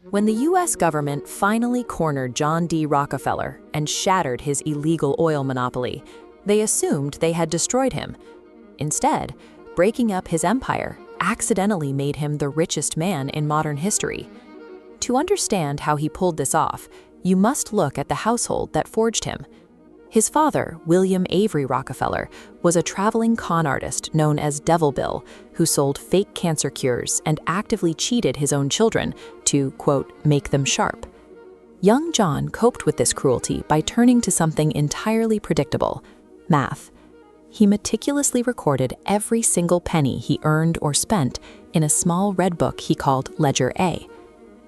When the U.S. government finally cornered John D. Rockefeller and shattered his illegal oil monopoly, they assumed they had destroyed him. Instead, breaking up his empire accidentally made him the richest man in modern history. To understand how he pulled this off, you must look at the household that forged him. His father, William Avery Rockefeller, was a traveling con artist known as Devil Bill, who sold fake cancer cures and actively cheated his own children to, quote, make them sharp. Young John coped with this cruelty by turning to something entirely predictable: math. He meticulously recorded every single penny he earned or spent in a small red book he called Ledger A.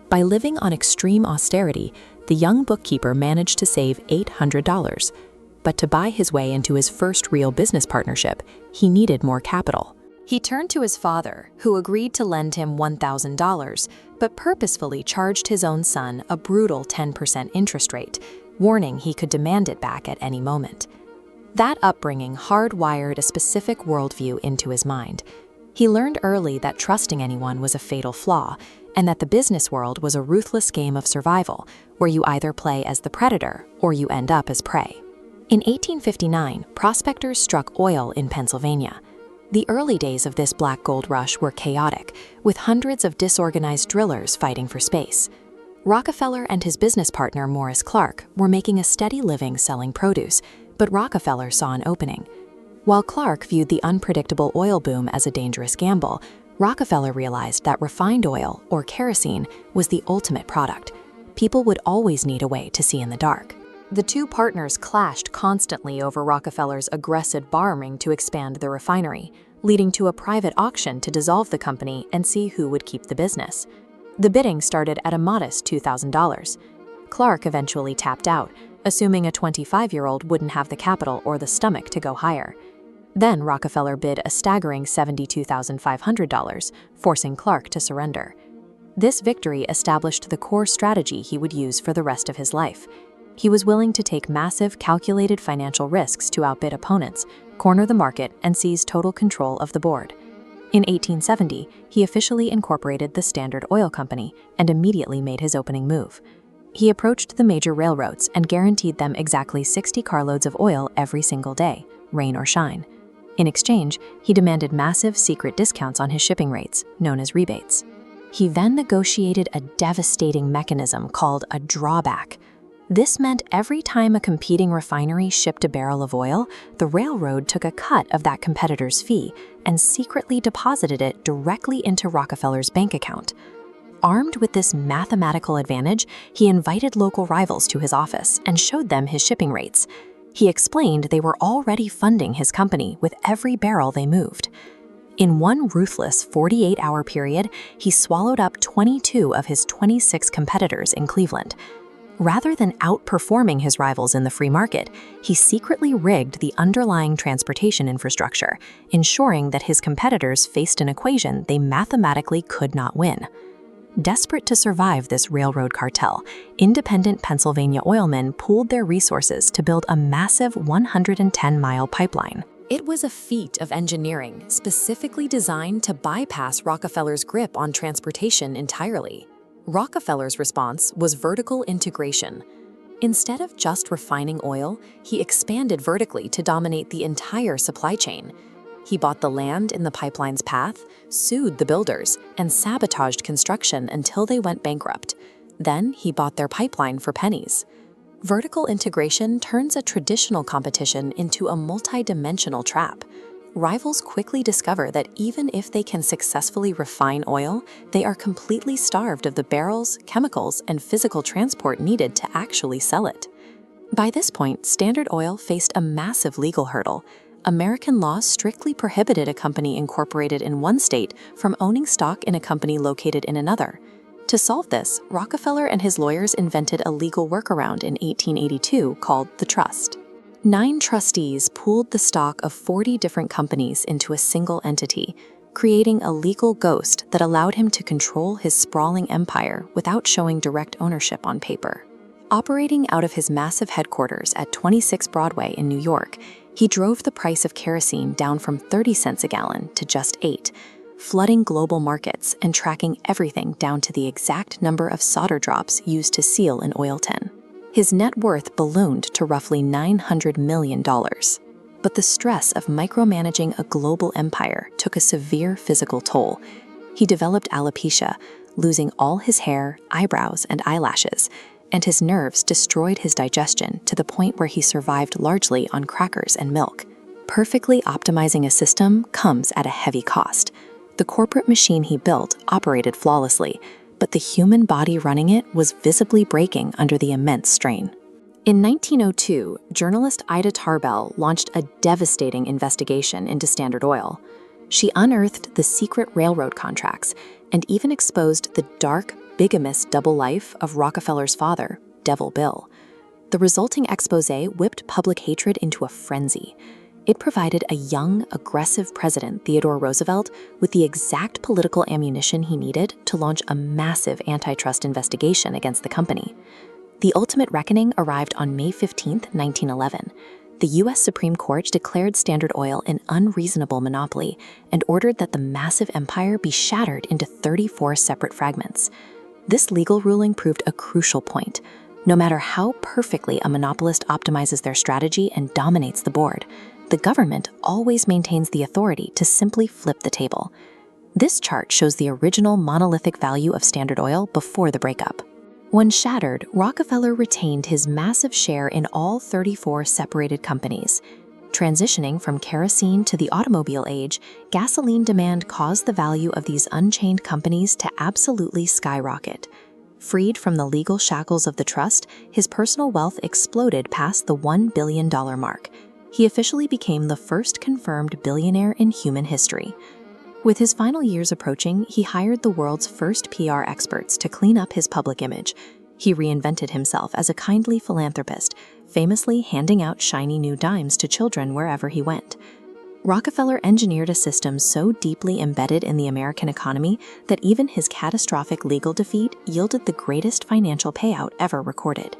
By living on extreme austerity, the young bookkeeper managed to save $800. But to buy his way into his first real business partnership, he needed more capital. He turned to his father, who agreed to lend him $1,000, but purposefully charged his own son a brutal 10% interest rate, warning he could demand it back at any moment. That upbringing hardwired a specific worldview into his mind. He learned early that trusting anyone was a fatal flaw, and that the business world was a ruthless game of survival, where you either play as the predator or you end up as prey. In 1859, prospectors struck oil in Pennsylvania. The early days of this black gold rush were chaotic, with hundreds of disorganized drillers fighting for space. Rockefeller and his business partner Morris Clark were making a steady living selling produce, but Rockefeller saw an opening. While Clark viewed the unpredictable oil boom as a dangerous gamble, Rockefeller realized that refined oil, or kerosene, was the ultimate product. People would always need a way to see in the dark. The two partners clashed constantly over Rockefeller's aggressive borrowing to expand the refinery, leading to a private auction to dissolve the company and see who would keep the business. The bidding started at a modest $2,000. Clark eventually tapped out, assuming a 25-year-old wouldn't have the capital or the stomach to go higher. Then Rockefeller bid a staggering $72,500, forcing Clark to surrender. This victory established the core strategy he would use for the rest of his life. He was willing to take massive, calculated financial risks to outbid opponents, corner the market, and seize total control of the board. In 1870, he officially incorporated the Standard Oil Company and immediately made his opening move. He approached the major railroads and guaranteed them exactly 60 carloads of oil every single day, rain or shine. In exchange, he demanded massive secret discounts on his shipping rates, known as rebates. He then negotiated a devastating mechanism called a drawback. This meant every time a competing refinery shipped a barrel of oil, the railroad took a cut of that competitor's fee and secretly deposited it directly into Rockefeller's bank account. Armed with this mathematical advantage, he invited local rivals to his office and showed them his shipping rates. He explained they were already funding his company with every barrel they moved. In one ruthless 48-hour period, he swallowed up 22 of his 26 competitors in Cleveland. Rather than outperforming his rivals in the free market, he secretly rigged the underlying transportation infrastructure, ensuring that his competitors faced an equation they mathematically could not win. Desperate to survive this railroad cartel, independent Pennsylvania oilmen pooled their resources to build a massive 110-mile pipeline. It was a feat of engineering specifically designed to bypass Rockefeller's grip on transportation entirely. Rockefeller's response was vertical integration. Instead of just refining oil, he expanded vertically to dominate the entire supply chain. He bought the land in the pipeline's path, sued the builders, and sabotaged construction until they went bankrupt. Then he bought their pipeline for pennies. Vertical integration turns a traditional competition into a multi-dimensional trap. Rivals quickly discover that even if they can successfully refine oil, they are completely starved of the barrels, chemicals, and physical transport needed to actually sell it. By this point, Standard Oil faced a massive legal hurdle. American law strictly prohibited a company incorporated in one state from owning stock in a company located in another. To solve this, Rockefeller and his lawyers invented a legal workaround in 1882 called the trust. 9 trustees pooled the stock of 40 different companies into a single entity, creating a legal ghost that allowed him to control his sprawling empire without showing direct ownership on paper. Operating out of his massive headquarters at 26 Broadway in New York, he drove the price of kerosene down from 30 cents a gallon to just 8, flooding global markets and tracking everything down to the exact number of solder drops used to seal an oil tin. His net worth ballooned to roughly $900 million. But the stress of micromanaging a global empire took a severe physical toll. He developed alopecia, losing all his hair, eyebrows, and eyelashes, and his nerves destroyed his digestion to the point where he survived largely on crackers and milk. Perfectly optimizing a system comes at a heavy cost. The corporate machine he built operated flawlessly, but the human body running it was visibly breaking under the immense strain. In 1902, journalist Ida Tarbell launched a devastating investigation into Standard Oil. She unearthed the secret railroad contracts and even exposed the dark, bigamous double life of Rockefeller's father, Devil Bill. The resulting exposé whipped public hatred into a frenzy. It provided a young, aggressive President Theodore Roosevelt with the exact political ammunition he needed to launch a massive antitrust investigation against the company. The ultimate reckoning arrived on May 15, 1911. The U.S. Supreme Court declared Standard Oil an unreasonable monopoly and ordered that the massive empire be shattered into 34 separate fragments. This legal ruling proved a crucial point. No matter how perfectly a monopolist optimizes their strategy and dominates the board, the government always maintains the authority to simply flip the table. This chart shows the original monolithic value of Standard Oil before the breakup. When shattered, Rockefeller retained his massive share in all 34 separated companies. Transitioning from kerosene to the automobile age, gasoline demand caused the value of these unchained companies to absolutely skyrocket. Freed from the legal shackles of the trust, his personal wealth exploded past the $1 billion mark. He officially became the first confirmed billionaire in human history. With his final years approaching, he hired the world's first PR experts to clean up his public image. He reinvented himself as a kindly philanthropist, famously handing out shiny new dimes to children wherever he went. Rockefeller engineered a system so deeply embedded in the American economy that even his catastrophic legal defeat yielded the greatest financial payout ever recorded.